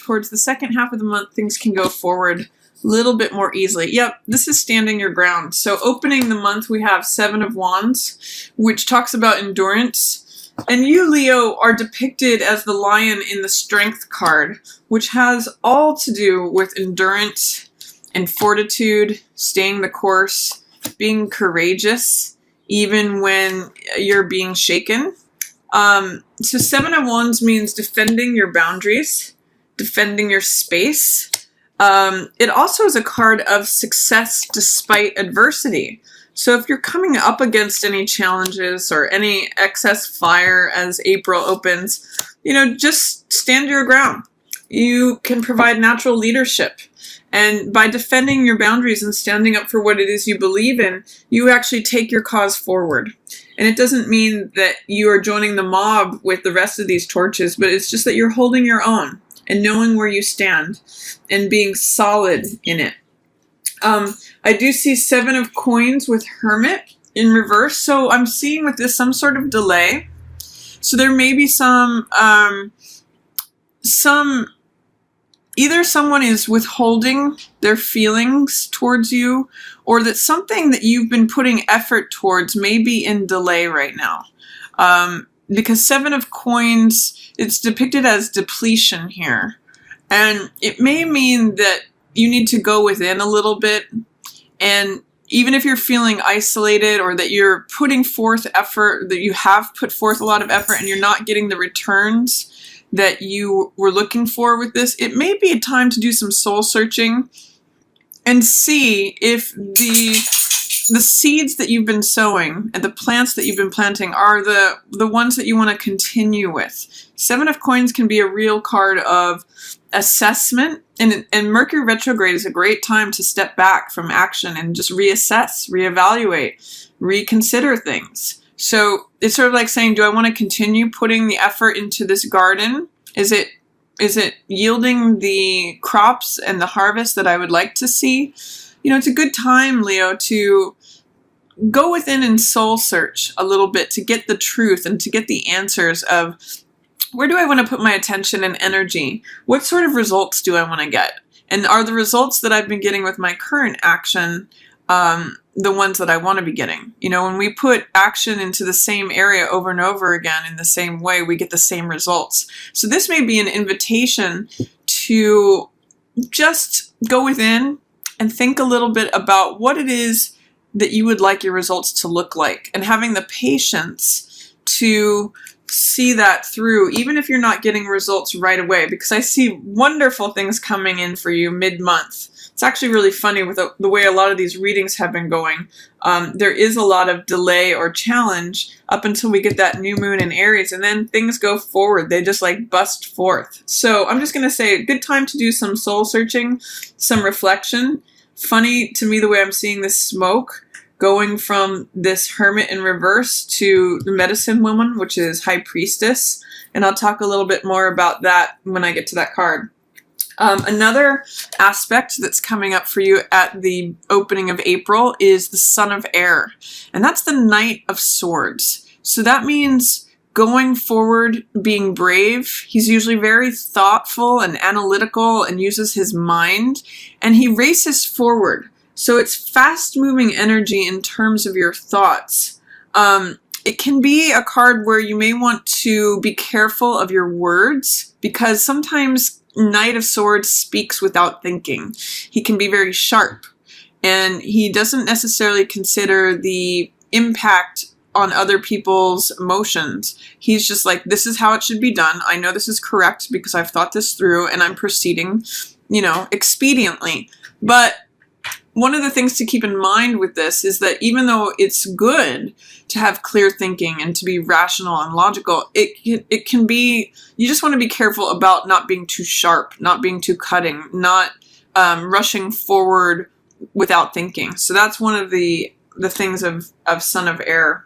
towards the second half of the month, things can go forward a little bit more easily. Yep, this is standing your ground. So opening the month, we have Seven of Wands, which talks about endurance. And you, Leo, are depicted as the lion in the Strength card, which has all to do with endurance and fortitude, staying the course, being courageous, even when you're being shaken. So Seven of Wands means defending your boundaries, defending your space. It also is a card of success despite adversity. So if you're coming up against any challenges or any excess fire as April opens, just stand your ground. You can provide natural leadership. And by defending your boundaries and standing up for what it is you believe in, you actually take your cause forward. And it doesn't mean that you are joining the mob with the rest of these torches, but it's just that you're holding your own and knowing where you stand and being solid in it. I do see Seven of Coins with Hermit in reverse. So I'm seeing with this some sort of delay. So there may be either someone is withholding their feelings towards you, or that something that you've been putting effort towards may be in delay right now. Because Seven of Coins, it's depicted as depletion here. And it may mean that you need to go within a little bit. And even if you're feeling isolated, or that you're putting forth effort, that you have put forth a lot of effort and you're not getting the returns that you were looking for with this, it may be a time to do some soul searching and see if the seeds that you've been sowing and the plants that you've been planting are the ones that you want to continue with. Seven of Coins can be a real card of assessment, and Mercury retrograde is a great time to step back from action and just reassess, reevaluate, reconsider things. So it's sort of like saying, do I want to continue putting the effort into this garden? Is it yielding the crops and the harvest that I would like to see? It's a good time, Leo, to go within and soul search a little bit to get the truth and to get the answers of, where do I want to put my attention and energy? What sort of results do I want to get? And are the results that I've been getting with my current action the ones that I want to be getting? When we put action into the same area over and over again in the same way, we get the same results. So this may be an invitation to just go within and think a little bit about what it is that you would like your results to look like, and having the patience to see that through, even if you're not getting results right away, because I see wonderful things coming in for you mid-month. It's actually really funny with the way a lot of these readings have been going. There is a lot of delay or challenge up until we get that new moon in Aries, and then things go forward. They just bust forth. So I'm just going to say, good time to do some soul searching, some reflection. Funny to me the way I'm seeing this smoke going from this Hermit in reverse to the Medicine Woman, which is High Priestess. And I'll talk a little bit more about that when I get to that card. Another aspect that's coming up for you at the opening of April is the Son of Air, and that's the Knight of Swords. So that means going forward, being brave. He's usually very thoughtful and analytical and uses his mind, and he races forward. So it's fast-moving energy in terms of your thoughts. It can be a card where you may want to be careful of your words, because sometimes Knight of Swords speaks without thinking. He can be very sharp, and he doesn't necessarily consider the impact on other people's emotions. He's just like, this is how it should be done. I know this is correct because I've thought this through and I'm proceeding, expediently. But one of the things to keep in mind with this is that even though it's good to have clear thinking and to be rational and logical, it can be, you just want to be careful about not being too sharp, not being too cutting, not rushing forward without thinking. So that's one of the things of Son of Air.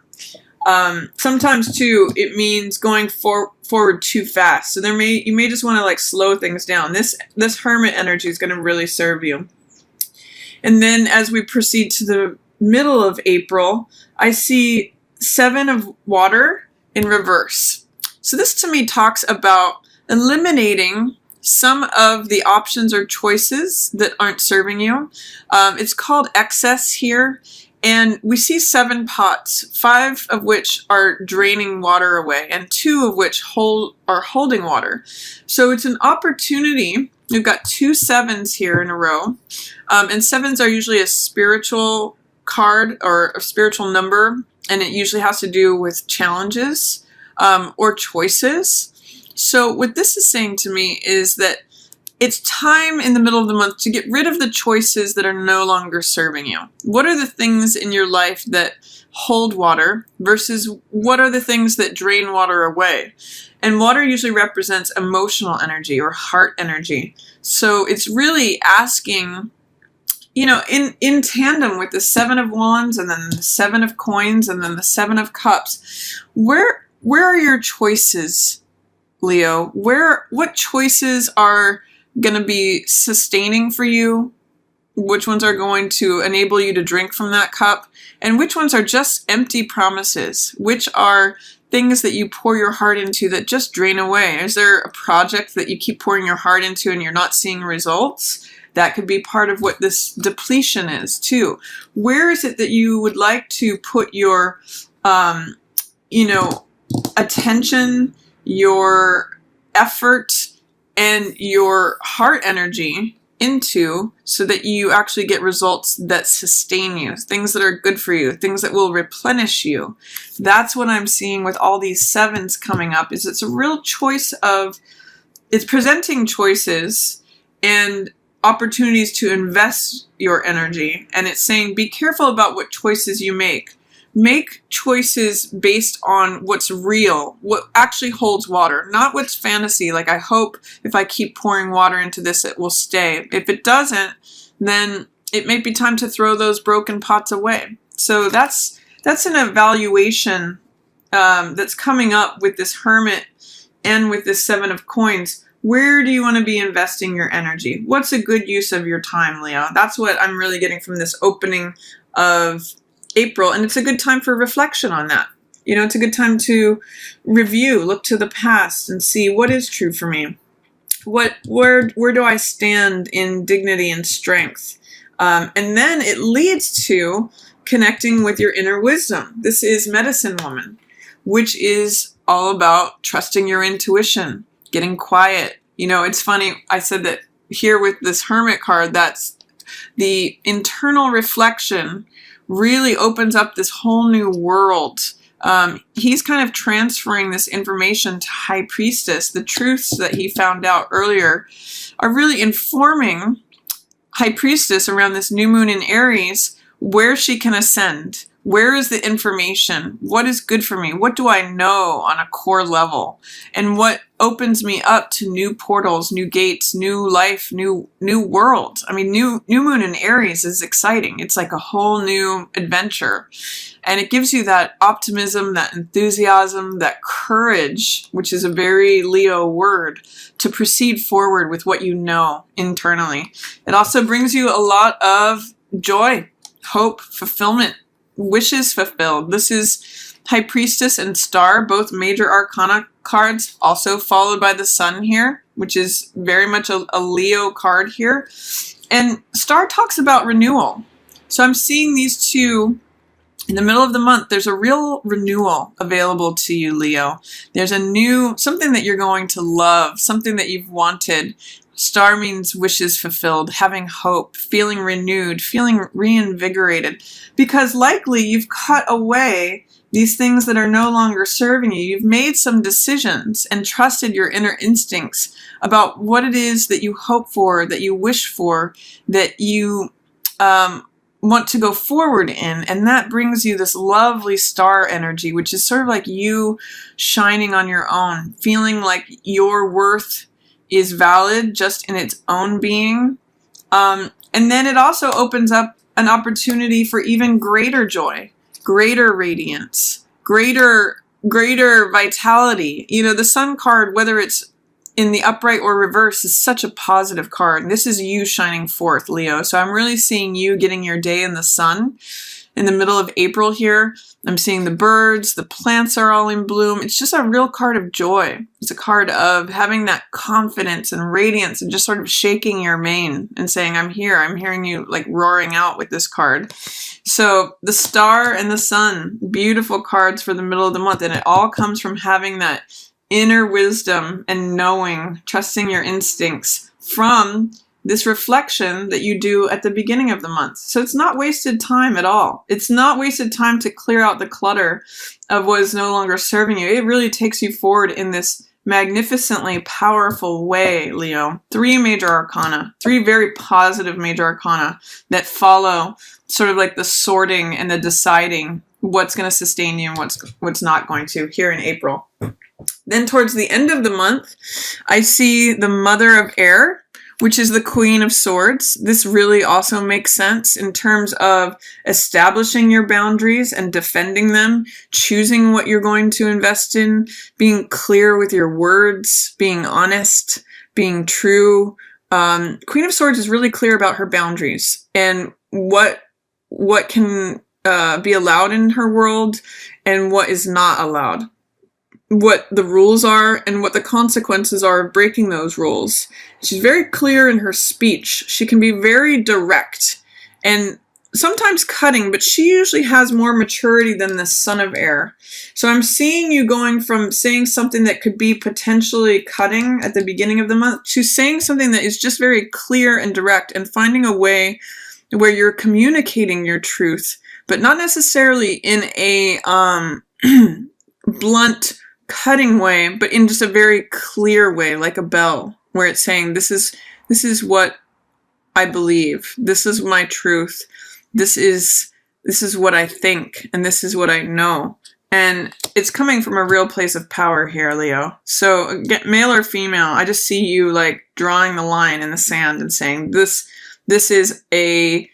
Sometimes too, it means going forward too fast. So you may just want to slow things down. This Hermit energy is going to really serve you. And then as we proceed to the middle of April, I see Seven of Water in reverse. So this to me talks about eliminating some of the options or choices that aren't serving you. It's called excess here. And we see 7 pots, 5 of which are draining water away, and 2 of which are holding water. So it's an opportunity. We've got 2 7s here in a row. And 7s are usually a spiritual card or a spiritual number, and it usually has to do with challenges or choices. So what this is saying to me is that it's time in the middle of the month to get rid of the choices that are no longer serving you. What are the things in your life that hold water versus what are the things that drain water away? And water usually represents emotional energy or heart energy. So it's really asking, you know, in tandem with the 7 of Wands and then the 7 of Coins and then the 7 of Cups, where are your choices, Leo? What choices are going to be sustaining for you? Which ones are going to enable you to drink from that cup? And which ones are just empty promises? Which are things that you pour your heart into that just drain away? Is there a project that you keep pouring your heart into and you're not seeing results? That could be part of what this depletion is too. Where is it that you would like to put your, attention, your effort, and your heart energy into so that you actually get results that sustain you, things that are good for you, things that will replenish you? That's what I'm seeing with all these 7s coming up, is it's a real choice of, it's presenting choices and opportunities to invest your energy. And it's saying, be careful about what choices you make. Make choices based on what's real, what actually holds water, not what's fantasy. Like, I hope if I keep pouring water into this, it will stay. If it doesn't, then it may be time to throw those broken pots away. So that's an evaluation that's coming up with this Hermit and with this 7 of Coins. Where do you want to be investing your energy? What's a good use of your time, Leo? That's what I'm really getting from this opening of April, and it's a good time for reflection on that. You know, it's a good time to review, look to the past and see what is true for me. Where do I stand in dignity and strength? And then it leads to connecting with your inner wisdom. This is Medicine Woman, which is all about trusting your intuition, getting quiet. You know, it's funny, I said that here with this Hermit card, that's the internal reflection really opens up this whole new world. He's kind of transferring this information to High Priestess. The truths that he found out earlier are really informing High Priestess around this new moon in Aries, where she can ascend. Where is the information? What is good for me? What do I know on a core level? And what opens me up to new portals, new gates, new life, new world? I mean, new moon in Aries is exciting. It's like a whole new adventure. And it gives you that optimism, that enthusiasm, that courage, which is a very Leo word, to proceed forward with what you know internally. It also brings you a lot of joy, hope, fulfillment, wishes fulfilled. This is High Priestess and Star, both major arcana cards, also followed by the Sun here, which is very much a Leo card here. And Star talks about renewal. So I'm seeing these two in the middle of the month. There's a real renewal available to you, Leo. There's something that you're going to love, something that you've wanted. Star means wishes fulfilled, having hope, feeling renewed, feeling reinvigorated, because likely you've cut away these things that are no longer serving you. You've made some decisions and trusted your inner instincts about what it is that you hope for, that you wish for, that you want to go forward in. And that brings you this lovely star energy, which is sort of like you shining on your own, feeling like your worth is valid just in its own being. And then it also opens up an opportunity for even greater joy, greater radiance, greater vitality. You know, the Sun card, whether it's in the upright or reverse, is such a positive card. And this is you shining forth, Leo. So I'm really seeing you getting your day in the sun. in the middle of April here. I'm seeing the birds, the plants are all in bloom. It's just a real card of joy. It's a card of having that confidence and radiance and just sort of shaking your mane and saying, I'm here. I'm hearing you like roaring out with this card. So the star and the sun, beautiful cards for the middle of the month. And it all comes from having that inner wisdom and knowing, trusting your instincts from this reflection that you do at the beginning of the month. So it's not wasted time at all. It's not wasted time to clear out the clutter of what is no longer serving you. It really takes you forward in this magnificently powerful way, Leo. 3 major arcana, 3 very positive major arcana that follow sort of like the sorting and the deciding what's going to sustain you and what's not going to here in April. Then towards the end of the month, I see the Mother of Air, which is the Queen of Swords. This really also makes sense in terms of establishing your boundaries and defending them, choosing what you're going to invest in, being clear with your words, being honest, being true. Queen of Swords is really clear about her boundaries and what can be allowed in her world and what is not allowed, what the rules are and what the consequences are of breaking those rules. She's very clear in her speech. She can be very direct and sometimes cutting, but she usually has more maturity than the Son of Air. So I'm seeing you going from saying something that could be potentially cutting at the beginning of the month to saying something that is just very clear and direct and finding a way where you're communicating your truth, but not necessarily in a blunt, cutting way, but in just a very clear way, like a bell, where it's saying, this is what I believe. This is my truth. This is what I think, and this is what I know. And it's coming from a real place of power here, Leo. So male or female, I just see you like drawing the line in the sand and saying, this is a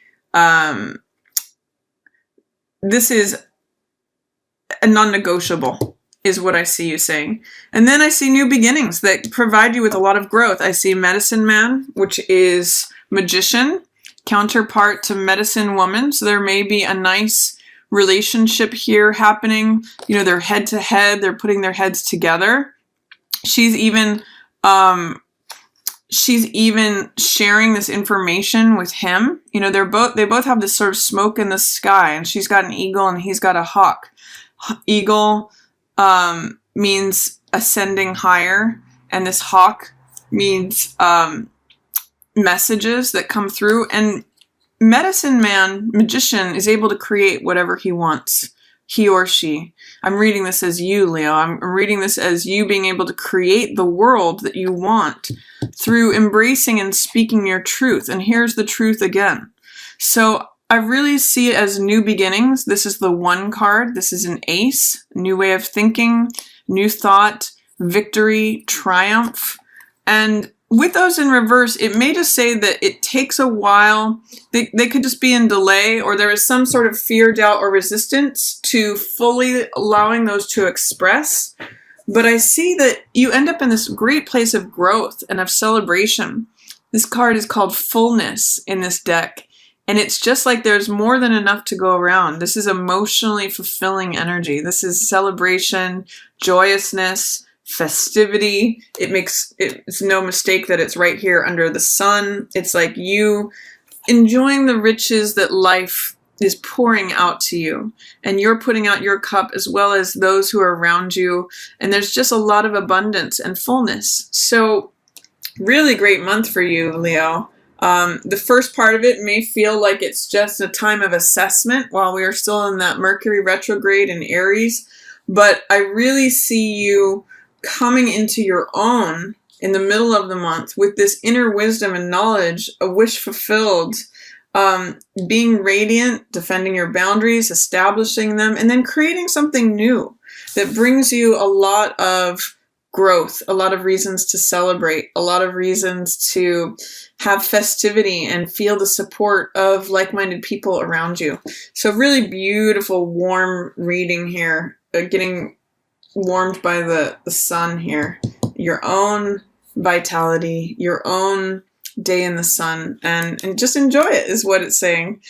non-negotiable. Is what I see you saying. And then I see new beginnings that provide you with a lot of growth. I see Medicine Man, which is magician, counterpart to medicine woman. So there may be a nice relationship here happening. You know, they're head to head. They're putting their heads together. She's even sharing this information with him. You know, they both have this sort of smoke in the sky, and she's got an eagle and he's got a hawk. Eagle means ascending higher, and this hawk means messages that come through. And medicine man, magician, is able to create whatever he wants, he or she. I'm reading this as you, Leo. I'm reading this as you being able to create the world that you want through embracing and speaking your truth. And here's the truth again. So I really see it as new beginnings. This is the 1 card. This is an ace, new way of thinking, new thought, victory, triumph. And with those in reverse, it may just say that it takes a while. They could just be in delay, or there is some sort of fear, doubt, or resistance to fully allowing those to express. But I see that you end up in this great place of growth and of celebration. This card is called Fullness in this deck. And it's just like there's more than enough to go around. This is emotionally fulfilling energy. This is celebration, joyousness, festivity. It's no mistake that it's right here under the sun. It's like you enjoying the riches that life is pouring out to you. And you're putting out your cup as well as those who are around you. And there's just a lot of abundance and fullness. So really great month for you, Leo. The first part of it may feel like it's just a time of assessment while we are still in that Mercury retrograde in Aries, but I really see you coming into your own in the middle of the month with this inner wisdom and knowledge, a wish fulfilled, being radiant, defending your boundaries, establishing them, and then creating something new that brings you a lot of growth, a lot of reasons to celebrate, a lot of reasons to have festivity and feel the support of like-minded people around you. So really beautiful, warm reading here, getting warmed by the sun here. Your own vitality, your own day in the sun, and just enjoy it is what it's saying.